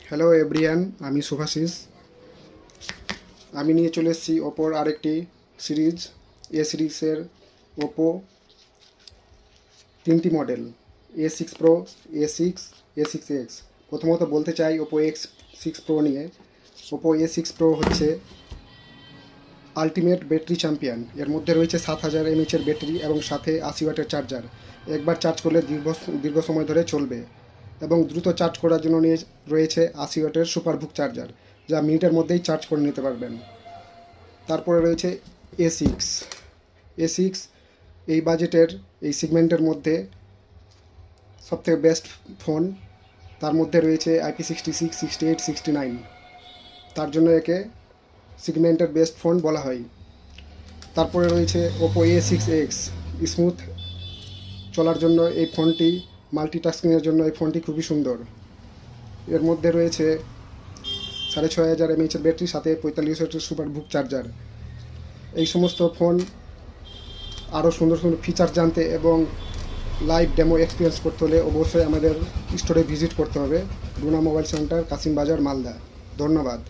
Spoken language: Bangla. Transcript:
হ্যালো এভরিয়ান, আমি শুভাশিস। আমি নিয়ে চলে এসেছি ওপোর আরেকটি সিরিজ। এ সিরিজের ওপো তিনটি model, A6 pro, A6, A6X। প্রথমত বলতে চাই ওপো X6 প্রো নিয়ে। ওপো A6 প্রো হচ্ছে আলটিমেট ব্যাটারি চ্যাম্পিয়ন। এর মধ্যে রয়েছে 7000 mAh ব্যাটারি এবং সাথে 80 ওয়াটের চার্জার। একবার চার্জ করলে দীর্ঘ সময় ধরে চলবে। এবং দ্রুত চার্জ করার জন্য রয়েছে 80 ওয়াটের সুপারবুক চার্জার, যা মিনিটের মধ্যেই চার্জ করে নিতে পারবেন। তারপরে রয়েছে A6 এই বাজেটের এই সেগমেন্টের মধ্যে সবথেকে বেস্ট ফোন। তার মধ্যে রয়েছে IP66, 68, 69। তার জন্য একে সেগমেন্টের বেস্ট ফোন বলা হয়। তারপরে রয়েছে ওপো A6X। স্মুথ চলার জন্য এই ফোনটি, মাল্টিটাস্কিংয়ের জন্য এই ফোনটি খুবই সুন্দর। এর মধ্যে রয়েছে 6500 mAh ব্যাটারি, সাথে 45 ওয়াটের সুপারবুক চার্জার। এই সমস্ত ফোন আরও সুন্দর সুন্দর ফিচার জানতে এবং লাইভ ডেমো এক্সপিরিয়েন্স করতে হলে অবশ্যই আমাদের স্টোরে ভিজিট করতে হবে। রুনা মোবাইল সেন্টার, কাসিম বাজার, মালদা। ধন্যবাদ।